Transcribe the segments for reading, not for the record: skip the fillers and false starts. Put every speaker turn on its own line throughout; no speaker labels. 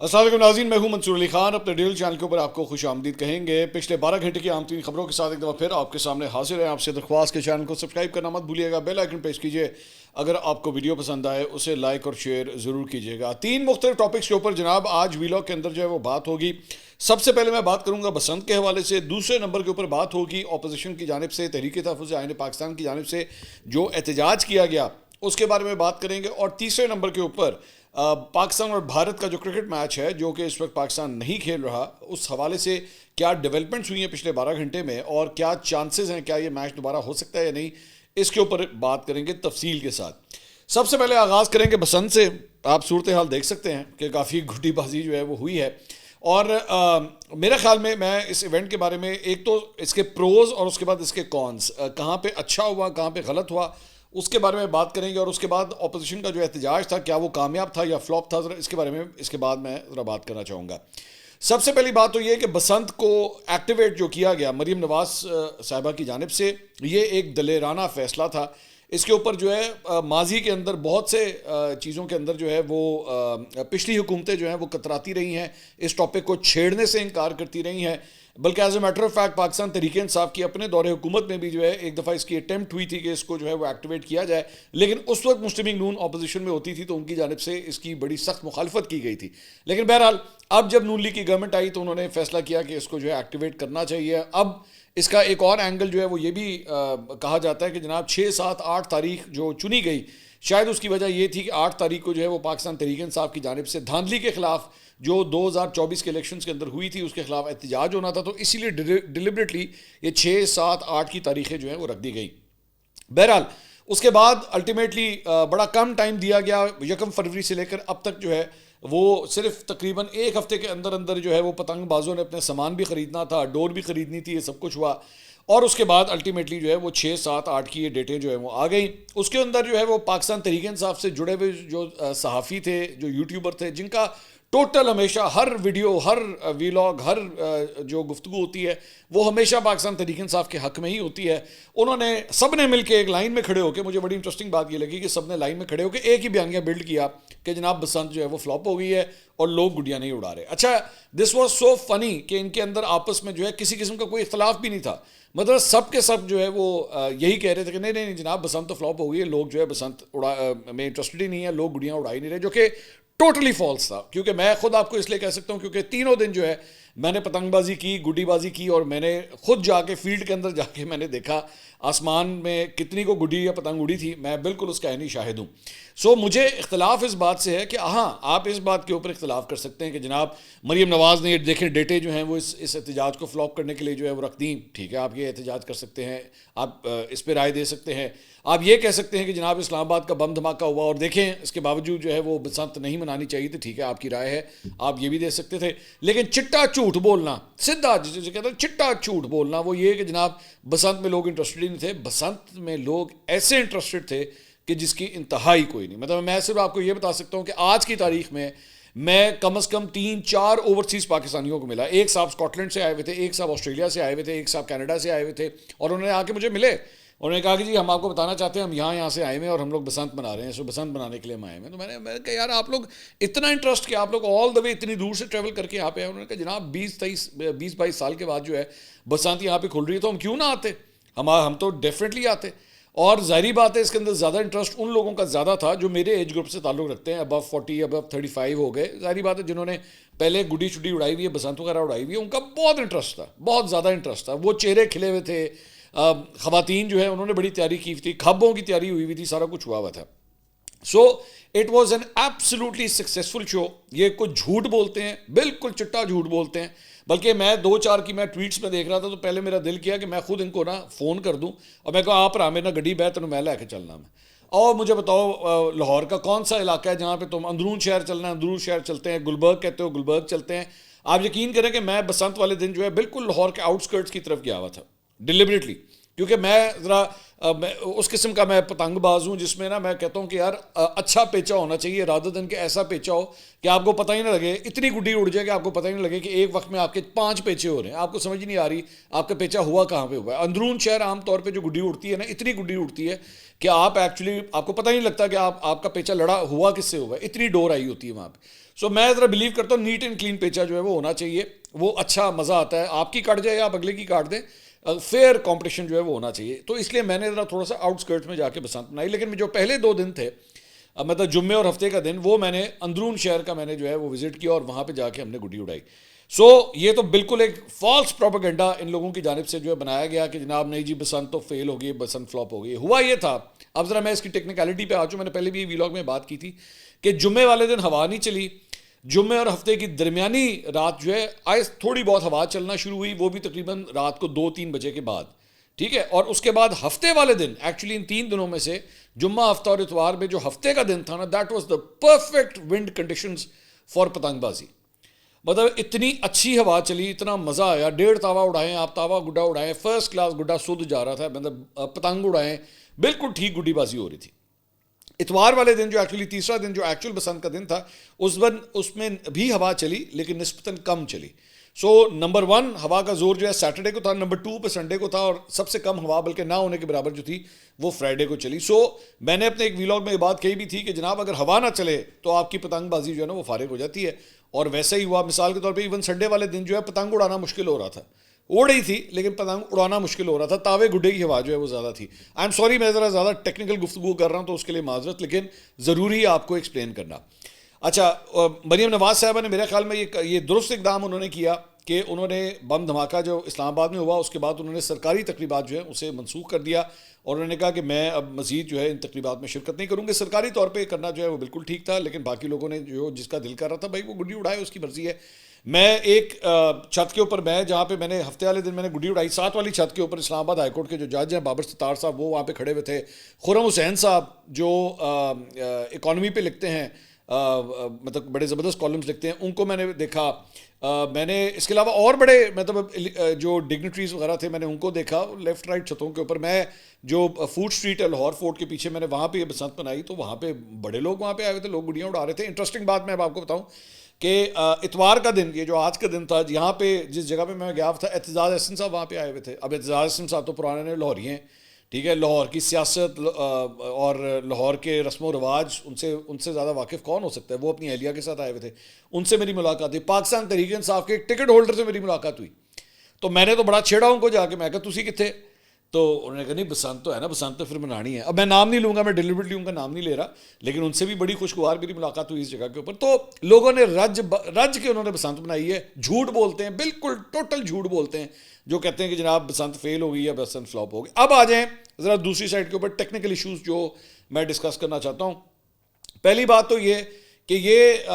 السلام علیکم ناظرین، میں ہوں منصور علی خان، اپنے ڈیل چینل کے اوپر آپ کو خوش آمدید کہیں گے۔ پچھلے 12 گھنٹے کی عام ترین خبروں کے ساتھ ایک دفعہ پھر آپ کے سامنے حاضر ہیں۔ آپ سے درخواست کے چینل کو سبسکرائب کرنا مت بھولیے گا، بیل آئیکن پریس کیجیے۔ اگر آپ کو ویڈیو پسند آئے اسے لائک اور شیئر ضرور کیجیے گا۔ 3 مختلف ٹاپکس کے اوپر جناب آج ویلاگ کے اندر جو ہے وہ بات ہوگی۔ سب سے پہلے میں بات کروں گا بسنت کے حوالے سے، دوسرے نمبر کے اوپر بات ہوگی اپوزیشن کی جانب سے، تحریک تحفظ آئین پاکستان کی جانب سے جو احتجاج کیا گیا اس کے بارے میں بات کریں گے، اور تیسرے نمبر کے اوپر پاکستان اور بھارت کا جو کرکٹ میچ ہے جو کہ اس وقت پاکستان نہیں کھیل رہا، اس حوالے سے کیا ڈیولپمنٹس ہوئی ہیں پچھلے 12 گھنٹے میں، اور کیا چانسز ہیں، کیا یہ میچ دوبارہ ہو سکتا ہے یا نہیں، اس کے اوپر بات کریں گے تفصیل کے ساتھ۔ سب سے پہلے آغاز کریں گے بسنت سے۔ آپ صورتحال دیکھ سکتے ہیں کہ کافی گھٹی بازی جو ہے وہ ہوئی ہے، اور میرے خیال میں اس ایونٹ کے بارے میں ایک تو اس کے پروز اور اس کے بعد اس کے کونس، کہاں پہ اچھا ہوا کہاں پہ غلط ہوا، اس کے بارے میں بات کریں گے، اور اس کے بعد اپوزیشن کا جو احتجاج تھا کیا وہ کامیاب تھا یا فلاپ تھا، ذرا اس کے بارے میں اس کے بعد میں ذرا بات کرنا چاہوں گا۔ سب سے پہلی بات تو یہ کہ بسنت کو ایکٹیویٹ جو کیا گیا مریم نواز صاحبہ کی جانب سے، یہ ایک دلیرانہ فیصلہ تھا۔ اس کے اوپر جو ہے ماضی کے اندر بہت سے چیزوں کے اندر جو ہے وہ پچھلی حکومتیں جو ہیں وہ کتراتی رہی ہیں، اس ٹاپک کو چھیڑنے سے انکار کرتی رہی ہیں، بلکہ as a matter of fact Pakistan Tehreek Insaf کی اپنے دور حکومت میں بھی جو ہے ایک دفعہ اس کی اٹیمپٹ ہوئی تھی کہ اس کو جو ہے وہ ایکٹیویٹ کیا جائے، لیکن اس وقت مسلم لیگ نون اپوزیشن میں ہوتی تھی تو ان کی جانب سے اس کی بڑی سخت مخالفت کی گئی تھی۔ لیکن بہرحال اب جب نون لیگ کی گورنمنٹ آئی تو انہوں نے فیصلہ کیا کہ اس کو جو ہے ایکٹیویٹ کرنا چاہیے۔ اب اس کا ایک اور اینگل جو ہے وہ یہ بھی کہا جاتا ہے کہ جناب 6، 7، 8 تاریخ جو چنی گئی، شاید اس کی وجہ یہ تھی کہ 8 تاریخ کو جو ہے وہ پاکستان تحریک انصاف کی جانب سے دھاندلی کے خلاف جو 2024 کے الیکشنز کے اندر ہوئی تھی اس کے خلاف احتجاج ہونا تھا، تو اسی لیے ڈیلیبریٹلی یہ 6، 7، 8 کی تاریخیں جو ہیں وہ رکھ دی گئی۔ بہرحال اس کے بعد الٹیمیٹلی بڑا کم ٹائم دیا گیا، 1 فروری سے لے کر اب تک جو ہے وہ صرف تقریباً 1 ہفتے کے اندر اندر جو ہے وہ پتنگ بازوں نے اپنے سامان بھی خریدنا تھا، ڈور بھی خریدنی تھی، یہ سب کچھ ہوا، اور اس کے بعد الٹیمیٹلی جو ہے وہ 6، 7، 8 کی یہ ڈیٹیں جو ہے وہ آ گئیں۔ اس کے اندر جو ہے وہ پاکستان تحریک انصاف سے جڑے ہوئے جو صحافی تھے، جو یوٹیوبر تھے، جن کا ٹوٹل ہمیشہ ہر ویڈیو، ہر ویلاگ، ہر جو گفتگو ہوتی ہے وہ ہمیشہ پاکستان تحریک انصاف کے حق میں ہی ہوتی ہے، انہوں نے سب نے مل کے ایک لائن میں کھڑے ہو کے، مجھے بڑی انٹرسٹنگ بات یہ لگی کہ سب نے لائن میں کھڑے ہو کے ایک ہی بیانیہ بلڈ کیا کہ جناب بسنت جو ہے وہ فلاپ ہو گئی ہے اور لوگ گڈیاں نہیں اڑا رہے۔ اچھا، دس واز سو فنی کہ ان کے اندر آپس میں جو ہے کسی قسم کا کوئی اختلاف بھی نہیں تھا، مطلب سب کے سب جو ہے وہ یہی کہہ رہے تھے کہ نہیں نہیں جناب بسنت تو فلاپ ہو گئی ہے، لوگ جو ہے بسنت میں انٹرسٹڈ ہی نہیں ہے، لوگ گڈیاں اڑا ہی نہیں رہے، جو کہ ٹوٹلی فالس تھا۔ کیونکہ میں خود آپ کو اس لیے کہہ سکتا ہوں کیونکہ تینوں دن جو ہے میں نے پتنگ بازی کی، گڈی بازی کی، اور میں نے خود جا کے فیلڈ کے اندر جا کے میں نے دیکھا آسمان میں کتنی کو گڈی یا پتنگ اڑی تھی، میں بالکل اس کا عینی شاہد ہوں۔ سو مجھے اختلاف اس بات سے ہے کہ ہاں آپ اس بات کے اوپر اختلاف کر سکتے ہیں کہ جناب مریم نواز نے دیکھیں ڈیٹے جو ہیں وہ اس احتجاج کو فلاپ کرنے کے لیے جو ہے وہ رکھ دیں، ٹھیک ہے آپ یہ احتجاج کر سکتے ہیں، آپ اس پہ رائے دے سکتے ہیں، آپ یہ کہہ سکتے ہیں کہ جناب اسلام آباد کا بم دھماکہ ہوا اور دیکھیں اس کے باوجود جو ہے وہ بسنت نہیں منانی چاہیے تھی، ٹھیک ہے آپ کی رائے ہے، آپ یہ بھی دے سکتے تھے، لیکن چٹا جھوٹ بولنا، سیدھا جسے کہتے ہیں چٹا جھوٹ بولنا، وہ یہ کہ جناب بسنت میں لوگ انٹرسٹڈ ہی نہیں تھے۔ بسنت میں لوگ ایسے انٹرسٹڈ تھے کہ جس کی انتہائی کوئی نہیں، مطلب میں صرف آپ کو یہ بتا سکتا ہوں کہ آج کی تاریخ میں کم از کم 3، 4 اوورسیز پاکستانیوں کو ملا، ایک صاحب اسکاٹ لینڈ سے آئے ہوئے تھے، ایک صاحب آسٹریلیا سے آئے ہوئے تھے، ایک صاحب کینیڈا سے آئے ہوئے تھے، اور انہوں نے آ کے مجھے ملے، انہوں نے کہا کہ جی ہم آپ کو بتانا چاہتے ہیں ہم یہاں سے آئے ہوئے ہیں اور ہم لوگ بسنت منا رہے ہیں، سو بسنت منانے کے لیے ہم آئے ہوئے ہیں۔ تو میں نے کہا یار آپ لوگ اتنا انٹرسٹ کہ آپ لوگ آل دا وے اتنی دور سے ٹریول کر کے یہاں پہ آئے۔ انہوں نے کہا جناب 20-22 سال کے بعد جو ہے بسنت یہاں پہ کھل رہی ہے تو ہم کیوں نہ آتے، ہم تو ڈیفینیٹلی آتے۔ اور ظاہری بات ہے اس کے اندر زیادہ انٹرسٹ ان لوگوں کا زیادہ تھا جو میرے ایج گروپ سے تعلق رکھتے ہیں، ابو 40، ابو 35 ہو گئے، ظاہری بات ہے جنہوں نے پہلے گڈی شڈی اڑائی ہوئی ہے، بسنت وغیرہ اڑائی ہوئی ہے، ان کا بہت انٹرسٹ تھا، بہت زیادہ انٹرسٹ تھا، وہ چہرے کھلے ہوئے تھے، خواتین جو ہے انہوں نے بڑی تیاری کی تھی، کھبوں کی تیاری ہوئی تھی، سارا کچھ ہوا ہوا تھا۔ So it was an absolutely successful show. یہ کوئی جھوٹ بولتے ہیں، بالکل چٹا جھوٹ بولتے ہیں، بلکہ میں 2-4 کی میں ٹویٹس میں دیکھ رہا تھا تو پہلے میرا دل کیا کہ میں خود ان کو نا فون کر دوں اور میں کہا آپ رہا میرا گڈی بہ تینوں میں لے کے چلنا میں، اور مجھے بتاؤ لاہور کا کون سا علاقہ ہے جہاں پہ تم اندرون شہر چلنا ہے، اندرون شہر چلتے ہیں، گلبرگ کہتے ہو گلبرگ چلتے ہیں۔ آپ یقین کریں کہ میں بسنت والے دن جو ہے بالکل لاہور کے آؤٹ اسکرٹس کی طرف گیا ہوا تھا ڈیلیبریٹلی، کیونکہ میں ذرا اس قسم کا میں پتنگ باز ہوں جس میں نا میں کہتا ہوں کہ یار اچھا پیچا ہونا چاہیے رادر دن کہ ایسا پیچا ہو کہ آپ کو پتہ ہی نہ لگے، اتنی گڈی اڑ جائے کہ آپ کو پتہ ہی نہیں لگے کہ ایک وقت میں آپ کے 5 پیچے ہو رہے ہیں، آپ کو سمجھ نہیں آ رہی آپ کا پیچا ہوا کہاں پہ ہوا ہے۔ اندرون شہر عام طور پہ جو گڈی اڑتی ہے نا، اتنی گڈی اڑتی ہے کہ آپ ایکچولی آپ کو پتہ نہیں لگتا کہ آپ کا پیچا لڑا ہوا کس سے ہوا ہے، اتنی ڈور آئی ہوتی ہے وہاں پہ۔ سو میں ذرا بلیو کرتا ہوں نیٹ اینڈ کلین پیچا جو ہے وہ ہونا چاہیے، وہ اچھا مزہ آتا ہے، آپ کی کٹ جائے آپ اگلے کی کاٹ دیں، فیئر کمپٹیشن جو ہے وہ ہونا چاہیے۔ تو اس لیے میں نے ذرا تھوڑا سا آؤٹ اسکرٹس میں جا کے بسنت منائی، لیکن جو پہلے 2 دن تھے مطلب جمعے اور ہفتے کا دن، وہ میں نے اندرون شہر کا میں نے جو ہے وہ وزٹ کیا اور وہاں پہ جا کے ہم نے گڈی اڑائی۔ سو یہ تو بالکل ایک فالس پروپیگنڈا ان لوگوں کی جانب سے جو ہے بنایا گیا کہ جناب نہیں جی بسنت تو فیل ہو گئی، بسنت فلاپ ہو گئی۔ ہوا یہ تھا، اب ذرا میں اس کی ٹیکنیکلٹی پہ آ چوں، میں نے پہلے بھی ویلاگ میں بات کی تھی کہ جمعے والے دن ہوا نہیں چلی، جمعے اور ہفتے کی درمیانی رات جو ہے تھوڑی بہت ہوا چلنا شروع ہوئی، وہ بھی تقریباً رات کو 2-3 بجے کے بعد، ٹھیک ہے۔ اور اس کے بعد ہفتے والے دن ایکچولی ان 3 دنوں میں سے جمعہ، ہفتہ اور اتوار میں جو ہفتے کا دن تھا نا، that was the perfect wind conditions for پتنگ بازی۔ مطلب اتنی اچھی ہوا چلی، اتنا مزہ آیا، 1.5 تاوا اڑائیں آپ، تاوا گڈا اڑائیں، فرسٹ کلاس گڈا سدھ جا رہا تھا، مطلب پتنگ اڑائیں، بالکل ٹھیک گڈی بازی ہو رہی تھی۔ اتوار والے دن جو ایکچولی تیسرا دن جو ایکچوئل بسنت کا دن تھا، اس میں بھی ہوا چلی لیکن نسبتاً کم چلی۔ سو نمبر 1 ہوا کا زور جو ہے سیٹرڈے کو تھا، نمبر 2 پہ سنڈے کو تھا، اور سب سے کم ہوا بلکہ نہ ہونے کے برابر جو تھی وہ فرائیڈے کو چلی۔ سو میں نے اپنے ایک ویلاگ میں یہ بات کہی بھی تھی کہ جناب اگر ہوا نہ چلے تو آپ کی پتنگ بازی جو ہے نا وہ فارغ ہو جاتی ہے، اور ویسا ہی ہوا۔ مثال کے طور پہ ایون سنڈے والے دن جو ہے پتنگ اڑانا مشکل ہو رہا تھا، اڑ رہی تھی لیکن پتنگ اڑانا مشکل ہو رہا تھا، تاوے گڈے کی ہوا جو ہے وہ زیادہ تھی۔ آئی ایم سوری میں ذرا زیادہ ٹیکنیکل گفتگو کر رہا ہوں تو اس کے لیے معذرت، لیکن ضروری ہے آپ کو ایکسپلین کرنا۔ اچھا، مریم نواز صاحبہ نے میرے خیال میں یہ درست اقدام انہوں نے کیا کہ انہوں نے بم دھماکہ جو اسلام آباد میں ہوا اس کے بعد انہوں نے سرکاری تقریبات جو ہیں اسے منسوخ کر دیا، اور انہوں نے کہا کہ میں اب مزید جو ہے ان تقریبات میں شرکت نہیں کروں گی۔ سرکاری طور پہ کرنا جو ہے وہ بالکل ٹھیک تھا، لیکن باقی لوگوں نے جو جس کا دل کر رہا تھا بھائی وہ گڈی اڑائے، اس کی مرضی ہے۔ میں ایک چھت کے اوپر میں جہاں پہ میں نے ہفتے والے دن میں نے گڈی اڑائی، 7 والی چھت کے اوپر اسلام آباد ہائی کورٹ کے جو جج ہیں بابر ستار صاحب وہ وہاں پہ کھڑے ہوئے تھے، خرم حسین صاحب جو اکانومی پہ لکھتے ہیں، مطلب بڑے زبردست کالمز لکھتے ہیں، ان کو میں نے دیکھا۔ میں نے اس کے علاوہ اور بڑے مطلب جو ڈگنیٹریز وغیرہ تھے میں نے ان کو دیکھا لیفٹ رائٹ چھتوں کے اوپر۔ میں جو فوڈ اسٹریٹ ہے لاہور فورٹ کے پیچھے میں نے وہاں پہ یہ بسنت منائی تو وہاں پہ بڑے لوگ وہاں پہ آئے ہوئے تھے، لوگ گڈیاں اڑا رہے تھے۔ انٹرسٹنگ بات میں اب آپ کو بتاؤں کہ اتوار کا دن، یہ جو آج کا دن تھا، یہاں پہ جس جگہ پہ میں گیا تھا اعتزاز احسن صاحب وہاں پہ آئے ہوئے تھے۔ اب اعتزاز احسن صاحب تو پرانے لاہوری ہیں، ٹھیک ہے، لاہور کی سیاست اور لاہور کے رسم و رواج ان سے زیادہ واقف کون ہو سکتا ہے؟ وہ اپنی اہلیہ کے ساتھ آئے ہوئے تھے، ان سے میری ملاقات ہوئی۔ پاکستان تحریک انصاف کے ایک ٹکٹ ہولڈر سے میری ملاقات ہوئی، تو میں نے تو بڑا چھیڑا ان کو جا کے، میں کہا تسی کتنے؟ تو انہوں نے کہا نہیں بسنت تو ہے نا، بسنت تو پھر منانی ہے۔ اب میں نام نہیں لوں گا، میں ڈیلیبریٹلی ان کا نام نہیں لے رہا، لیکن ان سے بھی بڑی خوشگوار میری ملاقات ہوئی اس جگہ کے اوپر۔ تو لوگوں نے رج کے انہوں نے بسنت بنائی ہے، جھوٹ بولتے ہیں، بالکل ٹوٹل جھوٹ بولتے ہیں جو کہتے ہیں کہ جناب بسنت فیل ہو گئی یا بسنت فلاپ ہو گئی۔ اب آ جائیں ذرا دوسری سائڈ کے اوپر ٹیکنیکل ایشوز جو میں ڈسکس کرنا چاہتا ہوں۔ پہلی بات تو یہ کہ یہ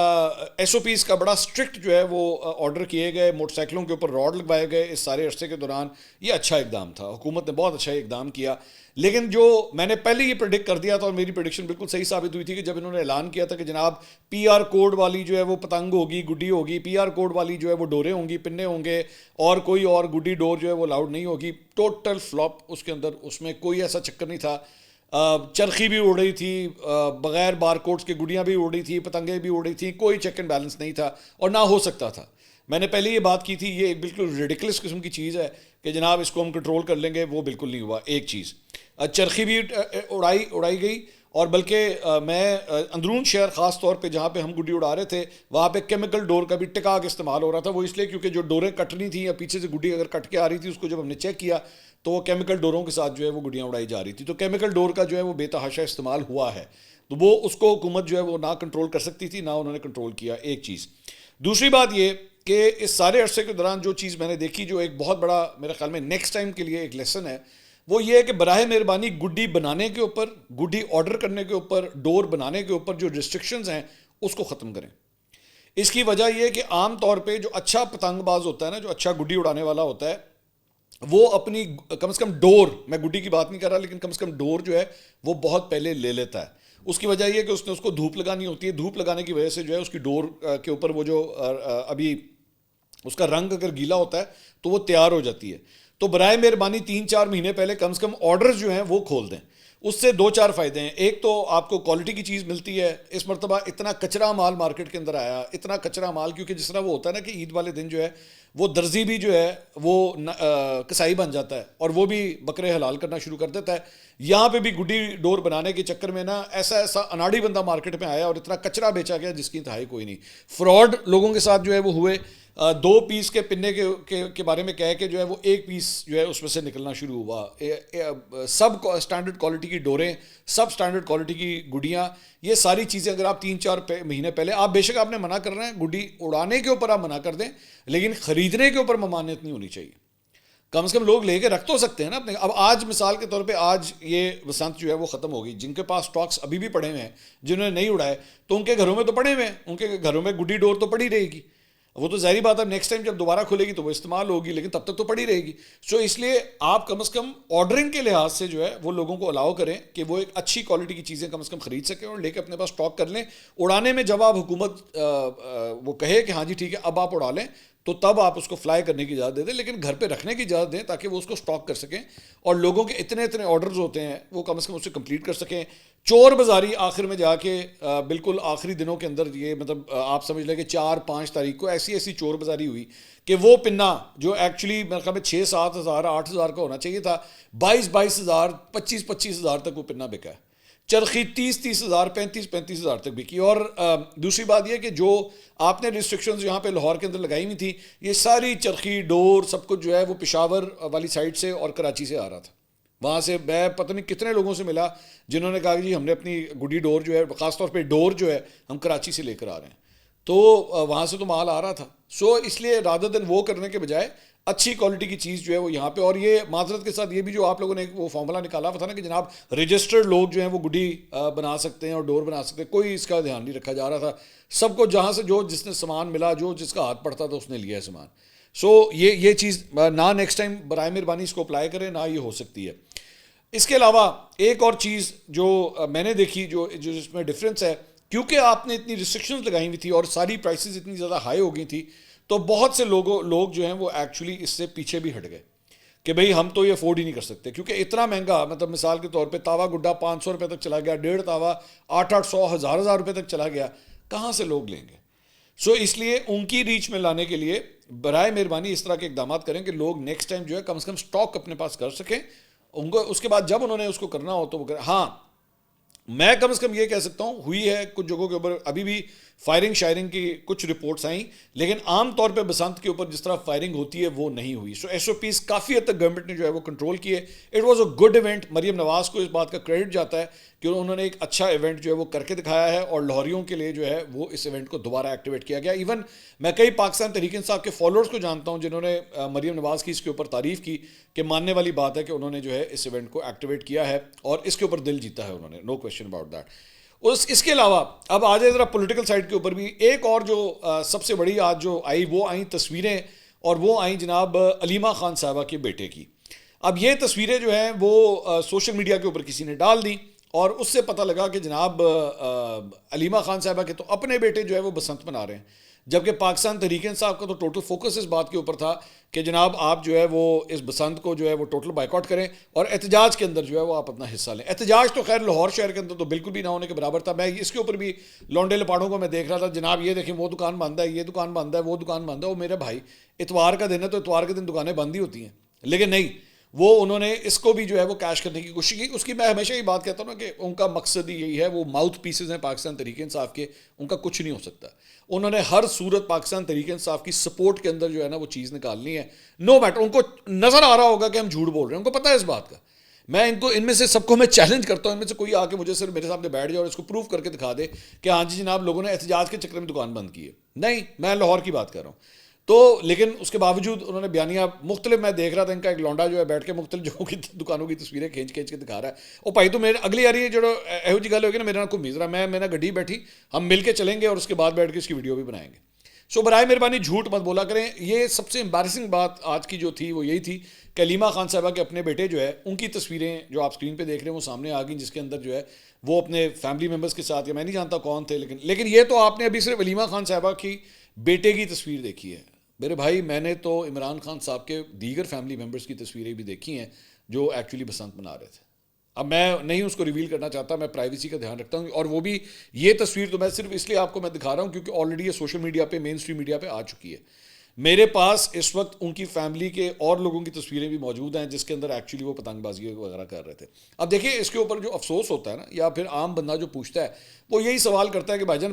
ایس او پیز کا بڑا اسٹرکٹ جو ہے وہ آرڈر کیے گئے، موٹر سائیکلوں کے اوپر راڈ لگوائے گئے اس سارے عرصے کے دوران، یہ اچھا اقدام تھا، حکومت نے بہت اچھا اقدام کیا۔ لیکن جو میں نے پہلے یہ پریڈکٹ کر دیا تھا اور میری پریڈکشن بالکل صحیح ثابت ہوئی تھی کہ جب انہوں نے اعلان کیا تھا کہ جناب پی آر کوڈ والی جو ہے وہ پتنگ ہوگی، گڈی ہوگی، پی آر کوڈ والی جو ہے وہ ڈورے ہوں گی، پنے ہوں گے، اور کوئی اور گڈی ڈور جو ہے وہ الاؤڈ نہیں ہوگی، ٹوٹل فلاپ اس کے اندر، اس میں کوئی ایسا چکر نہیں تھا۔ چرخی بھی اڑ رہی تھی، بغیر بار کوڈز کے گڈیاں بھی اڑ رہی تھیں، پتنگیں بھی اڑ رہی تھیں، کوئی چیک اینڈ بیلنس نہیں تھا اور نہ ہو سکتا تھا۔ میں نے پہلے یہ بات کی تھی، یہ ایک بالکل ریڈیکلس قسم کی چیز ہے کہ جناب اس کو ہم کنٹرول کر لیں گے، وہ بالکل نہیں ہوا۔ ایک چیز چرخی بھی اڑائی گئی، اور بلکہ میں اندرون شہر خاص طور پہ جہاں پہ ہم گڈی اڑا رہے تھے وہاں پہ کیمیکل ڈور کا بھی ٹکا کے استعمال ہو رہا تھا۔ وہ اس لیے کیونکہ جو ڈوریں کٹنی تھیں یا پیچھے سے گڈی اگر کٹ کے آ رہی تھی اس کو جب ہم نے چیک کیا تو وہ کیمیکل ڈوروں کے ساتھ جو ہے وہ گڈیاں اڑائی جا رہی تھی، تو کیمیکل ڈور کا جو ہے وہ بے تحاشا استعمال ہوا ہے، تو وہ اس کو حکومت جو ہے وہ نہ کنٹرول کر سکتی تھی، نہ انہوں نے کنٹرول کیا۔ ایک چیز۔ دوسری بات یہ کہ اس سارے عرصے کے دوران جو چیز میں نے دیکھی جو ایک بہت بڑا میرے خیال میں نیکسٹ ٹائم کے لیے ایک لیسن ہے، وہ یہ ہے کہ براہ مہربانی گڈی بنانے کے اوپر، گڈی آرڈر کرنے کے اوپر، ڈور بنانے کے اوپر جو ریسٹرکشنز ہیں اس کو ختم کریں۔ اس کی وجہ یہ ہے کہ عام طور پہ جو اچھا پتنگ باز ہوتا ہے نا، جو اچھا گڈی اڑانے والا ہوتا ہے، وہ اپنی کم از کم ڈور، میں گڈی کی بات نہیں کر رہا لیکن کم از کم ڈور جو ہے وہ بہت پہلے لے لیتا ہے۔ اس کی وجہ یہ ہے کہ اس نے اس کو دھوپ لگانی ہوتی ہے، دھوپ لگانے کی وجہ سے جو ہے اس کی ڈور کے اوپر وہ جو ابھی اس کا رنگ اگر گیلا ہوتا ہے تو وہ تیار ہو جاتی ہے۔ تو برائے مہربانی 3-4 مہینے پہلے کم سے کم آرڈرز جو ہیں وہ کھول دیں. اس سے 2-4 فائدے ہیں. ایک تو آپ کو کوالٹی کی چیز ملتی ہے. اس مرتبہ اتنا کچرا مال مارکیٹ کے اندر آیا, اتنا کچرا مال, کیونکہ جس طرح وہ ہوتا ہے نا کہ عید والے دن جو ہے وہ درزی بھی جو ہے وہ کسائی بن جاتا ہے اور وہ بھی بکرے حلال کرنا شروع کر دیتا ہے. یہاں پہ بھی گڈی ڈور بنانے کے چکر میں نا ایسا اناڑی بندہ مارکیٹ میں آیا اور اتنا کچرا بیچا گیا جس کی انتہائی کوئی نہیں. فراڈ لوگوں کے ساتھ جو ہے وہ ہوئے. 2 پیس کے پنے کے بارے میں کہہ کے جو ہے وہ 1 پیس جو ہے اس میں سے نکلنا شروع ہوا. سب اسٹینڈرڈ کوالٹی کی ڈوریں, سب اسٹینڈرڈ کوالٹی کی گڈیاں, یہ ساری چیزیں اگر آپ 3-4 مہینے پہلے, آپ بے شک آپ نے منع کر رہے ہیں, گڈی اڑانے کے اوپر آپ منع کر دیں, لیکن خریدنے کے اوپر ممانعت نہیں ہونی چاہیے. کم سے کم لوگ لے کے رکھ تو سکتے ہیں نا اپنے. اب آج مثال کے طور پہ آج یہ بسنت جو ہے وہ ختم ہو گئی, جن کے پاس سٹاکس ابھی بھی پڑے ہوئے ہیں, جنہوں نے نہیں اڑائے, تو ان کے گھروں میں تو پڑے ہوئے ہیں, ان کے گھروں میں گڈی ڈور تو پڑی رہے گی. وہ تو ظاہری بات ہے نیکسٹ ٹائم جب دوبارہ کھلے گی تو وہ استعمال ہوگی, لیکن تب تک تو پڑی رہے گی. سو اس لیے آپ کم از کم آرڈرنگ کے لحاظ سے جو ہے وہ لوگوں کو الاؤ کریں کہ وہ ایک اچھی کوالٹی کی چیزیں کم از کم خرید سکیں اور لے کے اپنے پاس اسٹاک کر لیں. اڑانے میں جب آپ حکومت وہ کہے کہ ہاں جی ٹھیک ہے اب آپ اڑا لیں, تو تب آپ اس کو فلائی کرنے کی اجازت دے دیں, لیکن گھر پہ رکھنے کی اجازت دیں تاکہ وہ اس کو اسٹاک کر سکیں اور لوگوں کے اتنے آرڈرز ہوتے ہیں وہ کم از کم اسے کمپلیٹ کر سکیں. چور بازاری آخر میں جا کے بالکل آخری دنوں کے اندر, یہ مطلب آپ سمجھ لیں کہ 4-5 تاریخ کو ایسی چور بازاری ہوئی کہ وہ پنا جو ایکچولی میرے خیال میں 6-7 ہزار 8 ہزار کا ہونا چاہیے تھا, 22 ہزار 25 ہزار تک وہ پنا بکا ہے. چرخی 30 ہزار 35 ہزار تک بکی. اور دوسری بات یہ کہ جو آپ نے ریسٹرکشنز یہاں پہ لاہور کے اندر لگائی ہوئی تھی, یہ ساری چرخی ڈور سب کچھ جو ہے وہ پشاور والی سائڈ سے اور کراچی سے آ رہا تھا. وہاں سے میں پتہ نہیں کتنے لوگوں سے ملا جنہوں نے کہا کہ جی ہم نے اپنی گڈی ڈور جو ہے, خاص طور پہ ڈور جو ہے, ہم کراچی سے لے کر آ رہے ہیں. تو وہاں سے تو مال آ رہا تھا. سو اس لیے رادر دن وہ کرنے کے بجائے اچھی کوالٹی کی چیز جو ہے وہ یہاں پہ. اور یہ معذرت کے ساتھ یہ بھی جو آپ لوگوں نے وہ فارمولا نکالا ہوا تھا نا کہ جناب رجسٹرڈ لوگ جو ہیں وہ گڈی بنا سکتے ہیں اور ڈور بنا سکتے ہیں, کوئی اس کا دھیان نہیں رکھا جا رہا تھا. سب کو جہاں سے جو جس نے سامان ملا, جو جس کا ہاتھ پڑتا تھا اس نے لیا ہے سامان. سو یہ چیز نہ نیکسٹ ٹائم برائے مہربانی اس کو اپلائی کریں, نہ یہ ہو سکتی ہے. اس کے علاوہ ایک اور چیز جو میں نے دیکھی جو اس میں ڈفرینس ہے, کیونکہ آپ نے اتنی ریسٹرکشنز لگائی ہوئی تھی اور ساری پرائسز اتنی زیادہ ہائی ہو گئی تھی, تو بہت سے لوگ جو ہیں وہ ایکچولی اس سے پیچھے بھی ہٹ گئے کہ بھئی ہم تو یہ افورڈ ہی نہیں کر سکتے, کیونکہ اتنا مہنگا. مطلب مثال کے طور پہ تاوا گڈا 500 روپے تک چلا گیا, 1.5 تاوا 800 ہزار روپے تک چلا گیا. کہاں سے لوگ لیں گے؟ سو اس لیے ان کی ریچ میں لانے کے لیے برائے مہربانی اس طرح کے اقدامات کریں کہ لوگ نیکسٹ ٹائم جو ہے کم سے کم سٹاک اپنے پاس کر سکیں. ان کو اس کے بعد جب انہوں نے اس کو کرنا ہو تو وہ کریں. ہاں میں کم از کم یہ کہہ سکتا ہوں, ہوئی ہے کچھ جگہوں کے اوپر ابھی بھی فائرنگ شائرنگ کی کچھ رپورٹس آئیں, لیکن عام طور پہ بسنت کے اوپر جس طرح فائرنگ ہوتی ہے وہ نہیں ہوئی. سو ایس او پیز کافی حد تک گورنمنٹ نے جو ہے وہ کنٹرول کیے. It was a good event. Maryam Nawaz کو اس بات کا کریڈٹ جاتا ہے کہ انہوں نے ایک اچھا ایونٹ جو ہے وہ کر کے دکھایا ہے, اور لاہوریوں کے لیے جو ہے وہ اس ایونٹ کو دوبارہ ایکٹیویٹ کیا گیا. ایون میں کئی پاکستان تحریک انصاف کے فالوورز کو جانتا ہوں جنہوں نے مریم نواز کی اس کے اوپر تعریف کی کہ ماننے والی بات ہے کہ انہوں نے جو ہے اس ایونٹ کو ایکٹیویٹ کیا ہے اور اس کے اوپر دل جیتا ہے انہوں نے, نو کویسچن اباؤٹ دیٹ. اس کے علاوہ اب آ جائے ذرا پولیٹیکل سائڈ کے اوپر بھی. ایک اور جو سب سے بڑی آج جو آئی وہ آئیں تصویریں, اور وہ آئیں جناب علیمہ خان صاحبہ کے بیٹے کی. اب یہ تصویریں جو ہیں وہ سوشل میڈیا کے اوپر کسی نے ڈال دیں, اور اس سے پتہ لگا کہ جناب علیمہ خان صاحبہ کے تو اپنے بیٹے جو ہے وہ بسنت منا رہے ہیں, جبکہ پاکستان تحریک انصاف کا تو ٹوٹل فوکس اس بات کے اوپر تھا کہ جناب آپ جو ہے وہ اس بسنت کو جو ہے وہ ٹوٹل بائیکاٹ کریں اور احتجاج کے اندر جو ہے وہ آپ اپنا حصہ لیں. احتجاج تو خیر لاہور شہر کے اندر تو بالکل بھی نہ ہونے کے برابر تھا. میں اس کے اوپر بھی لونڈے لپاڑوں کو میں دیکھ رہا تھا, جناب یہ دیکھیں وہ دکان بند ہے, یہ دکان بند ہے, وہ دکان بند ہے. وہ میرے بھائی اتوار کا دن ہے تو اتوار کے دن دکانیں بند ہی ہوتی ہیں, لیکن نہیں, وہ انہوں نے اس کو بھی جو ہے وہ کیش کرنے کی کوشش کی. اس کی میں ہمیشہ یہ بات کہتا ہوں نا کہ ان کا مقصد ہی یہی ہے, وہ ماؤتھ پیسز ہیں پاکستان تحریک انصاف کے, ان کا کچھ نہیں ہو سکتا. انہوں نے ہر صورت پاکستان تحریک انصاف کی سپورٹ کے اندر جو ہے نا وہ چیز نکالنی ہے, نو میٹر. ان کو نظر آ رہا ہوگا کہ ہم جھوٹ بول رہے ہیں, ان کو پتہ ہے اس بات کا. میں ان میں سے سب کو میں چیلنج کرتا ہوں, ان میں سے کوئی آ کے مجھے صرف میرے سامنے بیٹھ جائے اور اس کو پروف کر کے دکھا دے کہ ہاں جی جناب لوگوں نے احتجاج کے چکر میں دکان بند کی ہے. نہیں, میں لاہور کی بات کر رہا ہوں. تو لیکن اس کے باوجود انہوں نے بیانیہ مختلف, میں دیکھ رہا تھا ان کا ایک لونڈا جو ہے بیٹھ کے مختلف جگہوں کی دکانوں کی تصویریں کھینچ کے دکھا رہا ہے. او بھائی تو میرے اگلی یاری جو یہو جی گل ہوگی نا, میرے نال گھومی ذرا, میں نا گڈی بیٹھی, ہم مل کے چلیں گے اور اس کے بعد بیٹھ کے اس کی ویڈیو بھی بنائیں گے. سو برائے مہربانی جھوٹ مت بولا کریں. یہ سب سے امبیرسنگ بات آج کی جو تھی وہ یہی تھی کہ علیمہ خان صاحبہ کے اپنے بیٹے جو ہے ان کی تصویریں جو آپ اسکرین پہ دیکھ رہے ہیں وہ سامنے آ گئیں, جس کے اندر جو ہے وہ اپنے فیملی ممبرس کے ساتھ, یا میں نہیں جانتا کون تھے, لیکن یہ تو آپ نے ابھی صرف علیمہ خان صاحبہ کی بیٹے کی تصویر دیکھی ہے. میرے بھائی میں نے تو عمران خان صاحب کے دیگر فیملی ممبرس کی تصویریں بھی دیکھی ہیں جو ایکچولی بسنت منا رہے تھے. اب میں نہیں اس کو ریویل کرنا چاہتا, میں پرائیویسی کا دھیان رکھتا ہوں, اور وہ بھی یہ تصویر تو میں صرف اس لیے آپ کو میں دکھا رہا ہوں کیونکہ آلریڈی یہ سوشل میڈیا پہ, مین اسٹریم میڈیا پہ آ چکی ہے. میرے پاس اس وقت ان کی فیملی کے اور لوگوں کی تصویریں بھی موجود ہیں جس کے اندر ایکچولی وہ پتنگ بازی وغیرہ کر رہے تھے. اب دیکھیں اس کے اوپر جو افسوس ہوتا ہے نا, یا پھر عام بندہ جو پوچھتا ہے وہ یہی سوال کرتا ہے کہ بھائی جان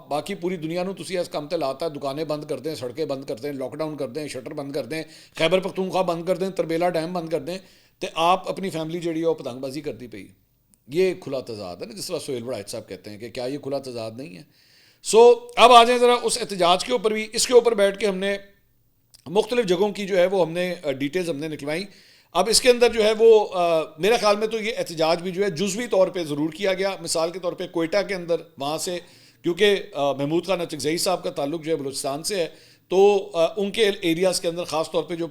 باقی پوری دنیا نو تسی اس کام تے لاتا ہے, دکانیں بند کر دیں, سڑکیں بند کر دیں, لاک ڈاؤن کر دیں, شٹر بند کر دیں, خیبر پختونخوا بند کر دیں, تربیلا ڈیم بند کر دیں, تو آپ اپنی فیملی جڑی ہے وہ پتنگ بازی کرتی پئی. یہ کھلا تضاد ہے نا, جس طرح سہیل وڑائچ صاحب کہتے ہیں کہ کیا یہ کھلا تضاد نہیں ہے. اب آ جائیں ذرا اس احتجاج کے اوپر بھی. اس کے اوپر بیٹھ کے ہم نے مختلف جگہوں کی جو ہے وہ ہم نے ڈیٹیلز ہم نے نکلوائیں. اب اس کے اندر جو ہے وہ میرے خیال میں تو یہ احتجاج بھی جو ہے جزوی طور پہ ضرور کیا گیا. مثال کے طور پہ کوئٹہ کے اندر, وہاں سے کیونکہ محمود خان اچکزئی صاحب کا تعلق جو ہے بلوچستان سے ہے, تو ان کے ایریاز کے اندر خاص طور پہ جو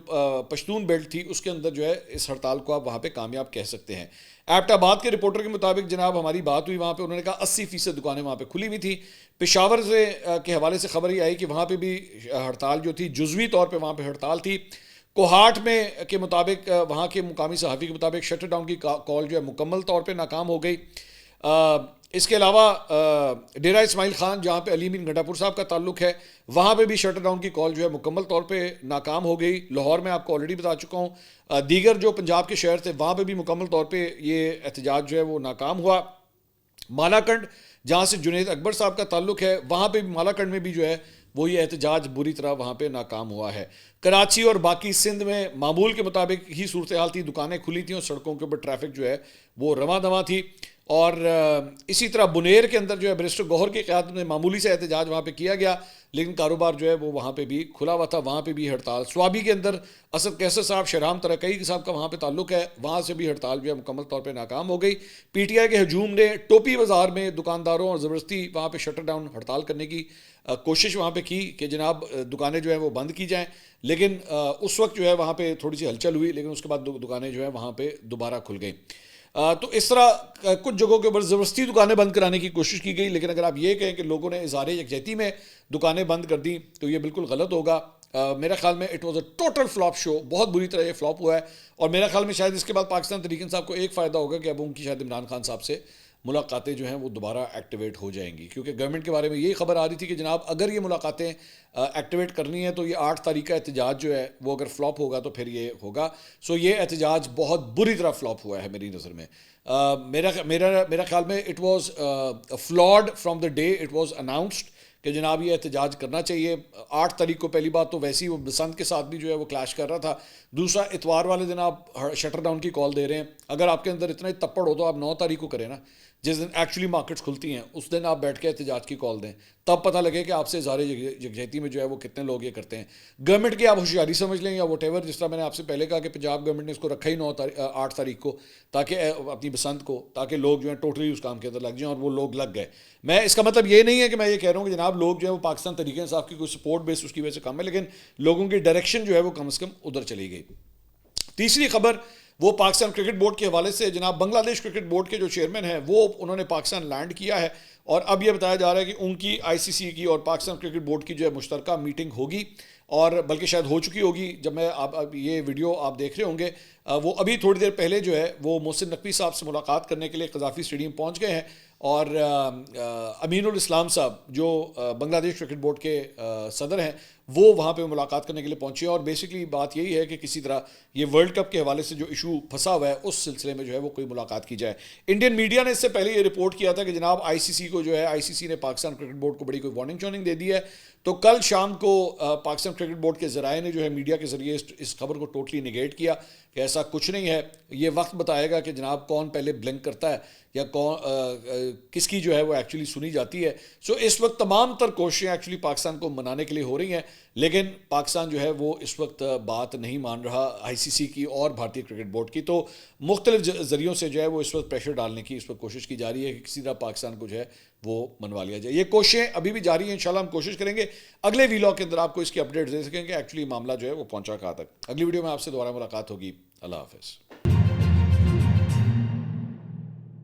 پشتون بیلٹ تھی اس کے اندر جو ہے اس ہڑتال کو آپ وہاں پہ کامیاب کہہ سکتے ہیں. ایبٹ آباد کے رپورٹر کے مطابق جناب ہماری بات ہوئی وہاں پہ, انہوں نے کہا 80% دکانیں وہاں پہ کھلی ہوئی تھی. پشاور سے کے حوالے سے خبر یہ آئی کہ وہاں پہ بھی ہڑتال جو تھی جزوی طور پہ وہاں پہ ہڑتال تھی. کوہاٹ میں کے مطابق وہاں کے مقامی صحافی کے مطابق شٹر ڈاؤن کی کال جو ہے مکمل طور پہ ناکام ہو گئی. اس کے علاوہ ڈیرہ اسماعیل خان جہاں پہ علیم بن گنڈا پور صاحب کا تعلق ہے, وہاں پہ بھی شٹر ڈاؤن کی کال جو ہے مکمل طور پہ ناکام ہو گئی. لاہور میں آپ کو آلریڈی بتا چکا ہوں. دیگر جو پنجاب کے شہر تھے وہاں پہ بھی مکمل طور پہ یہ احتجاج جو ہے وہ ناکام ہوا. مالاکنڈ جہاں سے جنید اکبر صاحب کا تعلق ہے, وہاں پہ بھی مالاکنڈ میں بھی جو ہے وہ یہ احتجاج بری طرح وہاں پہ ناکام ہوا ہے. کراچی اور باقی سندھ میں معمول کے مطابق ہی صورتحال تھی, دکانیں کھلی تھیں اور سڑکوں کے اوپر ٹریفک جو ہے وہ رواں دواں تھی. اور اسی طرح بنیر کے اندر جو ہے بیرسٹر گوہر کی قیادت میں معمولی سے احتجاج وہاں پہ کیا گیا, لیکن کاروبار جو ہے وہ وہاں پہ بھی کھلا ہوا تھا, وہاں پہ بھی ہڑتال. سوابی کے اندر اسد کیسر صاحب شہرام ترکئی صاحب کا وہاں پہ تعلق ہے, وہاں سے بھی ہڑتال جو ہے مکمل طور پہ ناکام ہو گئی. پی ٹی آئی کے ہجوم نے ٹوپی بازار میں دکانداروں اور زبردستی وہاں پہ شٹر ڈاؤن ہڑتال کرنے کی کوشش وہاں پہ کی کہ جناب دکانیں جو ہیں وہ بند کی جائیں, لیکن اس وقت جو ہے وہاں پہ تھوڑی سی ہلچل ہوئی, لیکن اس کے بعد دکانیں جو ہیں وہاں پہ دوبارہ کھل گئیں. تو اس طرح کچھ جگہوں کے اوپر زبردستی دکانیں بند کرانے کی کوشش کی گئی, لیکن اگر آپ یہ کہیں کہ لوگوں نے اظہار یکجہتی میں دکانیں بند کر دیں تو یہ بالکل غلط ہوگا. میرا خیال میں it was a total flop show, بہت بری طرح یہ فلاپ ہوا ہے. اور میرا خیال میں شاید اس کے بعد پاکستان تحریک انصاف کو ایک فائدہ ہوگا کہ اب ان کی شاید عمران خان صاحب سے ملاقاتیں جو ہیں وہ دوبارہ ایکٹیویٹ ہو جائیں گی, کیونکہ گورنمنٹ کے بارے میں یہی خبر آ رہی تھی کہ جناب اگر یہ ملاقاتیں ایکٹیویٹ کرنی ہے تو یہ 8 تاریخ کا احتجاج جو ہے وہ اگر فلاپ ہوگا تو پھر یہ ہوگا. یہ احتجاج بہت بری طرح فلاپ ہوا ہے میری نظر میں. میرا خیال میں it was flawed from the day it was announced کہ جناب یہ احتجاج کرنا چاہیے. 8 تاریخ کو پہلی بات تو ویسے ہی وہ بسنت کے ساتھ بھی جو ہے وہ کلیش کر رہا تھا. دوسرا, اتوار والے دن آپ شٹر ڈاؤن کی کال دے رہے ہیں. اگر آپ کے اندر اتنا ہی تپڑ ہو تو آپ 9 تاریخ کو کریں نا, جس دن ایکچولی مارکیٹس کھلتی ہیں اس دن آپ بیٹھ کے احتجاج کی کال دیں, تب پتہ لگے کہ آپ سے اظہار یکجہتی میں جو ہے وہ کتنے لوگ یہ کرتے ہیں. گورنمنٹ کی آپ ہوشیاری سمجھ لیں یا واٹ ایور, جس طرح میں نے آپ سے پہلے کہا کہ پنجاب گورنمنٹ نے اس کو رکھا ہی 8 تاریخ کو تاکہ اپنی بسنت کو, تاکہ لوگ جو ہیں ٹوٹلی اس کام کے اندر لگ جائیں, اور وہ لوگ لگ گئے. میں اس کا مطلب یہ نہیں ہے کہ میں یہ کہہ رہا ہوں کہ جناب لوگ جو ہے وہ پاکستان تحریک انصاف کی کوئی سپورٹ بیس اس کی وجہ سے کم ہے, لیکن لوگوں کی ڈائریکشن جو ہے وہ کم از کم ادھر چلی گئی. تیسری خبر وہ پاکستان کرکٹ بورڈ کے حوالے سے. جناب بنگلہ دیش کرکٹ بورڈ کے جو چیئرمین ہیں وہ انہوں نے پاکستان لینڈ کیا ہے, اور اب یہ بتایا جا رہا ہے کہ ان کی آئی سی سی کی اور پاکستان کرکٹ بورڈ کی جو ہے مشترکہ میٹنگ ہوگی, اور بلکہ شاید ہو چکی ہوگی. جب میں اب یہ ویڈیو آپ دیکھ رہے ہوں گے, وہ ابھی تھوڑی دیر پہلے جو ہے وہ محسن نقوی صاحب سے ملاقات کرنے کے لیے قذافی اسٹیڈیم پہنچ گئے ہیں, اور امین الاسلام صاحب جو بنگلہ دیش کرکٹ بورڈ کے صدر ہیں وہ وہاں پہ ملاقات کرنے کے لیے پہنچے ہیں. اور بیسکلی بات یہی ہے کہ کسی طرح یہ ورلڈ کپ کے حوالے سے جو ایشو پھنسا ہوا ہے اس سلسلے میں جو ہے وہ کوئی ملاقات کی جائے. انڈین میڈیا نے اس سے پہلے یہ رپورٹ کیا تھا کہ جناب آئی سی سی کو جو ہے آئی سی سی نے پاکستان کرکٹ بورڈ کو بڑی کوئی وارننگ دے دی ہے. تو کل شام کو پاکستان کرکٹ بورڈ کے ذرائع نے جو ہے میڈیا کے ذریعے اس خبر کو ٹوٹلی نگیٹ کیا کہ ایسا کچھ نہیں ہے. یہ وقت بتائے گا کہ جناب کون پہلے بلنک کرتا ہے یا کس کی جو ہے وہ ایکچولی سنی جاتی ہے. اس وقت تمام تر کوششیں ایکچولی پاکستان کو منانے کے لیے ہو رہی ہیں, لیکن پاکستان جو ہے وہ اس وقت بات نہیں مان رہا آئی سی سی کی اور بھارتی کرکٹ بورڈ کی. تو مختلف ذریعوں سے جو ہے وہ اس وقت پریشر ڈالنے کی اس وقت کوشش کی جا رہی ہے کہ کسی طرح پاکستان کو جو ہے وہ منوا لیا جائے. یہ کوششیں ابھی بھی جاری ہیں, انشاءاللہ ہم کوشش کریں گے اگلے ویلاگ کے اندر آپ کو اس کی اپڈیٹ دے سکیں کہ ایکچولی معاملہ جو ہے وہ پہنچا کہاں تک. اگلی ویڈیو میں آپ سے دوبارہ ملاقات ہوگی. اللہ حافظ.